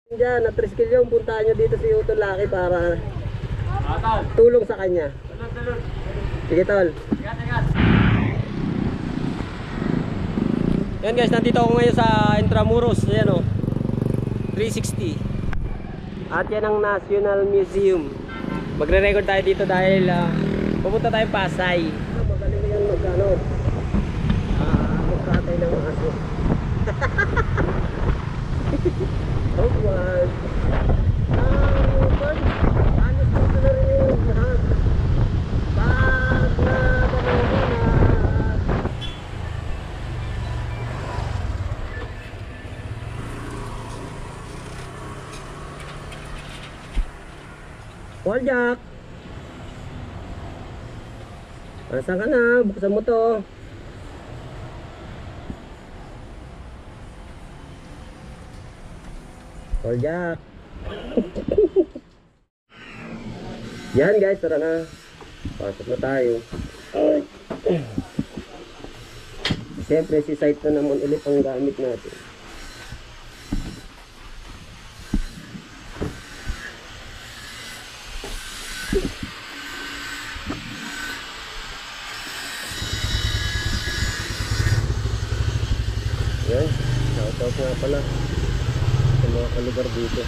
Diyan, na 3 kilyo, puntahan nyo dito si Utol Lucky para tulong sa kanya. Sige tol. Yan guys, nandito ako ngayon sa Intramuros. Ayan o, 360. At yan ang National Museum. Magre-record tayo dito dahil pupunta tayo Pasay. Magaling yan magkano magkatay ng aso. Oh, what? Anos dito na rin yung lahat. Pag Paul Jack, saan ka na? Buksan mo to. Paul Jack. Yan guys, tara na. Pasok na tayo. Siyempre si site na naman ulit ang gamit natin. Yan, shoutout nga pala sa mga kalugar dito.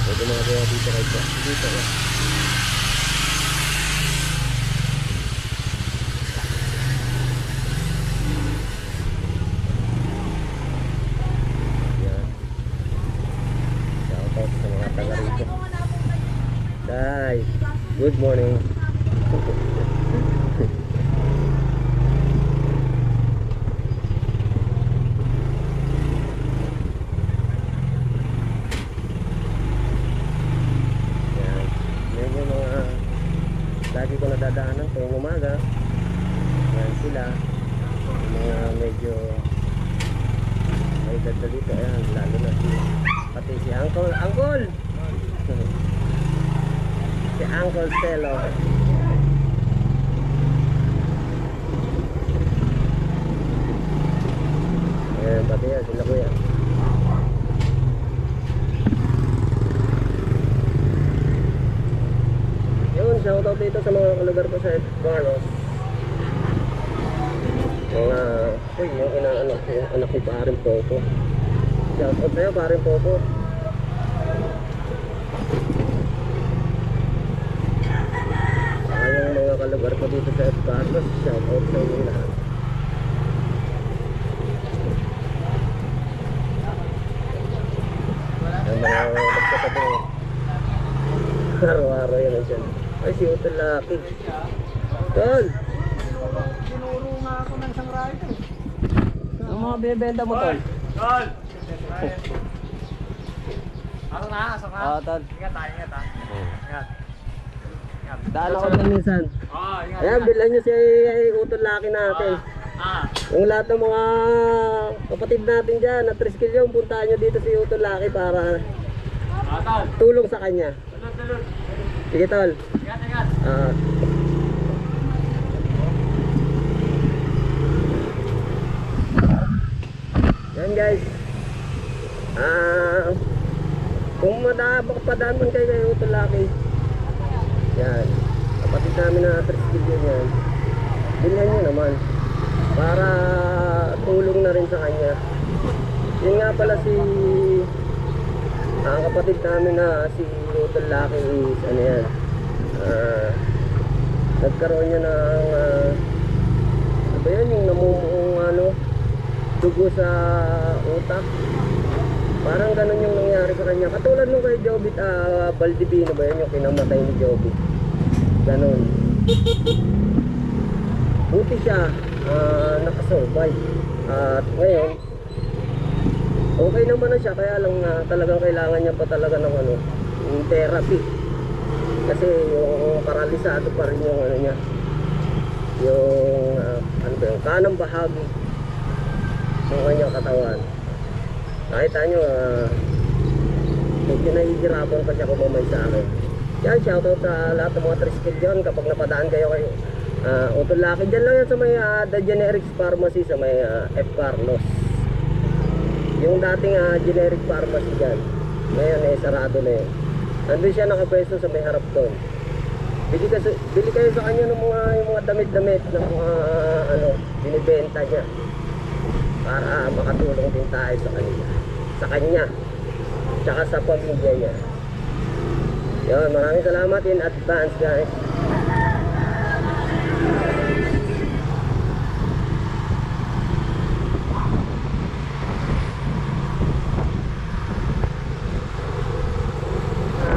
Pwede mga kaya dito kahit ba? Dito na. Yan. Shoutout sa mga taga rito. Guys, good morning. Lagi ko nadadaanan tuwing umaga. Ayan sila, mga medyo may ganda dito. Ayan, lalo na pati si Uncle si Uncle Stelo. Ayan, pati yan sila kuya. Shoutout dito sa mga kalugar ko sa Edgaros. Mga, yung inaanak ko, anak ni Paring Popo. Shoutout sa'yo, Paring Popo. Yung mga kalugar ko dito sa Edgaros, shoutout sa inyo lahat. Yung mga magkatabi, araw-araw yan ang dyan. Ay, si Utol Lucky. Tol! Tinuro nga ako ng isang rider. Ang mga binibenta mo, Tol? Tol! Asok na, asok na. Oo, Tol. Ingat tayo, ingat ha. Ingat. Daan ako din minsan. Oo, ingat. Ayan, bilan nyo si Utol Lucky natin. Yung lahat ng mga kapatid natin dyan, na 3 kilyo, puntahan nyo dito si Utol Lucky para tulong sa kanya. Tulog. Sige, Tol. Ingat. Yan guys. Kung padaan man kayo kay Utol Lucky, yan, kapatid namin na 3 kilyo yan, bilhan nyo naman para tulong na rin sa kanya. Yun nga pala si ang kapatid namin na si Utol Lucky is ano yan, nagkaroon niya ng ano ba yan, yung namumuong dugo sa utak. Parang ganun yung nangyari sa kanya, katulad nung kay Jobit Baldivino ba yan, yung kinamatay ni Jobit. Ganun. Buti siya nakasurvive at ngayon okay naman na siya, kaya lang talagang kailangan niya pa talaga ng yung therapy. Kasi yung paralisado pa rin yung niya. Yung yung kanang bahagi ng kanyang katawan. Nakita nyo, medyo nahihirapan pa siya kumamay sa akin. Yan, shoutout sa lahat ng mga triskil dyan. Kapag napadaan kayo kay Autolaki. Dyan lang yan sa may The Generics Pharmacy sa may F. Carlos. Yung dating generic pharmacy dyan. Ngayon sarado na yun. Nandun siya nakapwesto sa may harap doon. Bili kayo sa kanya ng yung mga damit-damit na mga binibenta niya. Para makatulong din tayo sa kanya. Sa kanya. Tsaka sa pamilya niya. Yun, maraming salamat in advance guys.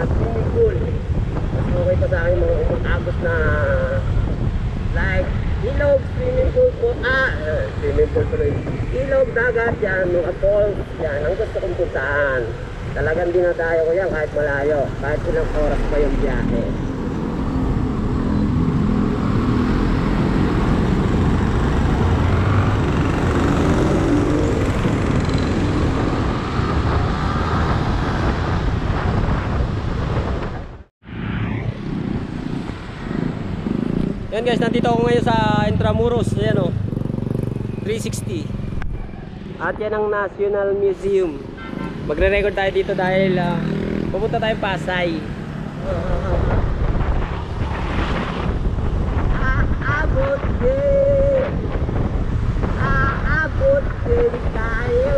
Swimming pool. Mas okay pa sa akin mga umutagos na like ilog, swimming pool po. Swimming pool tuloy. Ilog, dagat, yan, mga falls, yan, ang gusto kong puntahan. Talagang dinadayo ko yan kahit malayo, kahit ilang oras pa yung biyahe. Yan guys, nandito ako ngayon sa Intramuros. Ayan o, 360. At yan ang National Museum. Magre-record tayo dito dahil pupunta tayo Pasay. Aabot din. Aabot din tayo.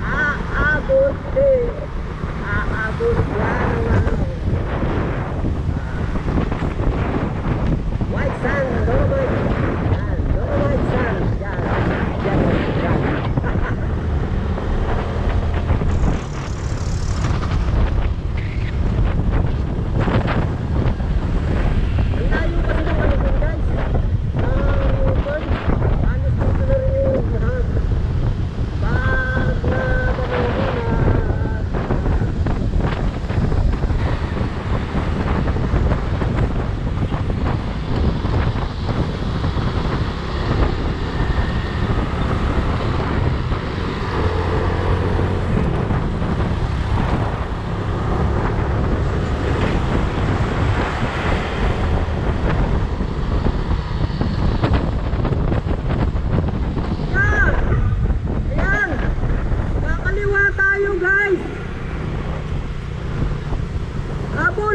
Aabot din. Aabot lang. White sand, Dolomite. Dolomite sand. Yan. Yan. Yan.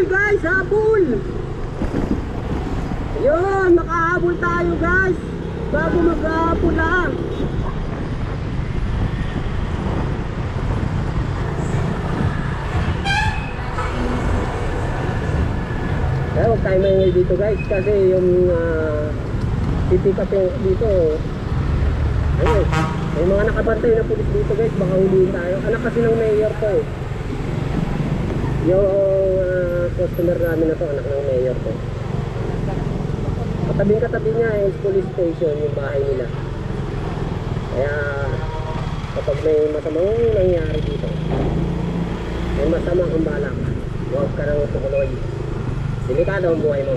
Guys, habol! Ayun, nakahabol tayo guys bago mag-habol lang. Kaya huwag tayo maingay dito guys kasi yung pipick up dito. Ayun, may mga nakabantay na pulis dito guys, baka huliin tayo. Anak kasi ng mayor to eh. Yung customer namin na to, anak ng mayor to. Katabing-katabi niya is police station, yung bahay nila. Kaya kapag may masamang nangyari dito, may masamang kang balak, huwag ka nang tumuloy. Delikado ang buhay mo.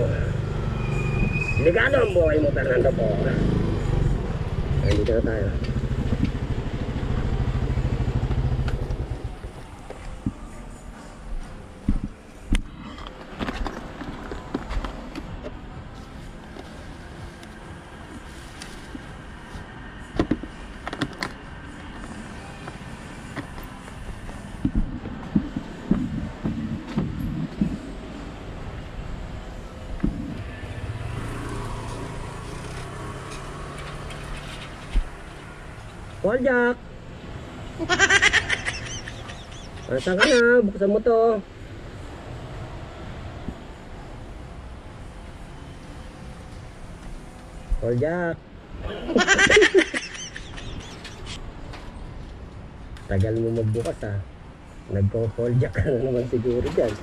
Delikado ang buhay mo, Fernando po. Ay, dito na tayo. Paul Jack! Saan ka na? Buksan mo to. Paul Jack! Tagal mo magbukas ha. Nagpo-Paul Jack ka na naman siguro dyan.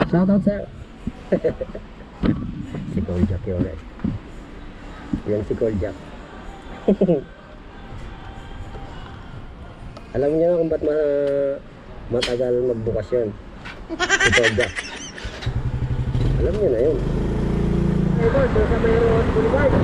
Shoutout sir! Si Paul Jack yun guys. Yan si Paul Jack. Alam niyo kung ba't matagal magbukas yun. Si Paul Jack. Alam niyo na yun. Hey boss, sa mayroon Boulevard.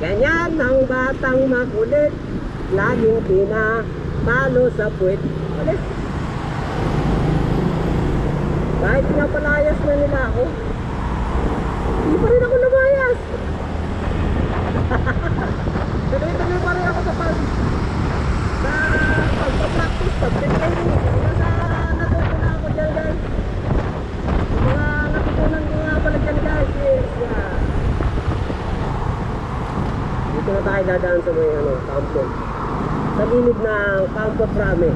Ganyan ang batang makulit, laging pinapalo sa puwit. Alis. Kahit pinapalayas na nila ako, hindi pa rin ako lumayas. Tuloy-tuloy pa rin ako sa pagpa-practice, pag-training. Nasa natutunan ako dyan, guys. Yung mga natutunan ko nga pala dyan, guys, is dito na tayo dadaan sa may campo. Sa gilid ng Campo Frame.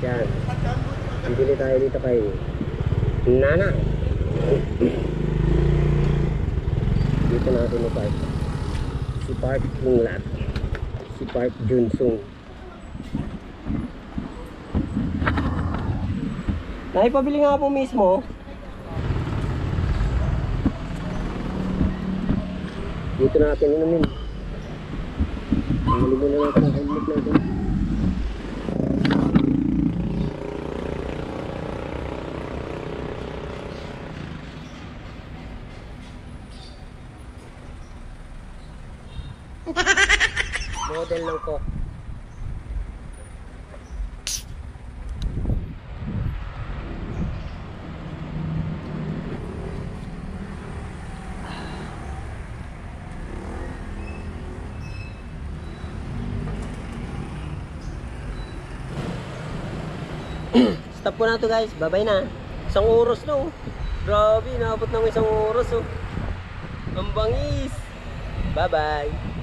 Yan. Bibili tayo dito kay Nana. Dito natin na-park. Si parking lot. Si Park Junsung. Naipabili nga po mismo. Dito natin inumin. Bumili muna natin ang helmet natin. Model ng Coke. Stop ko na to, guys. Bye-bye na. Isang oras na, oh. Grabe, naabot ng isang oras, oh. Ang bangis. Bye-bye.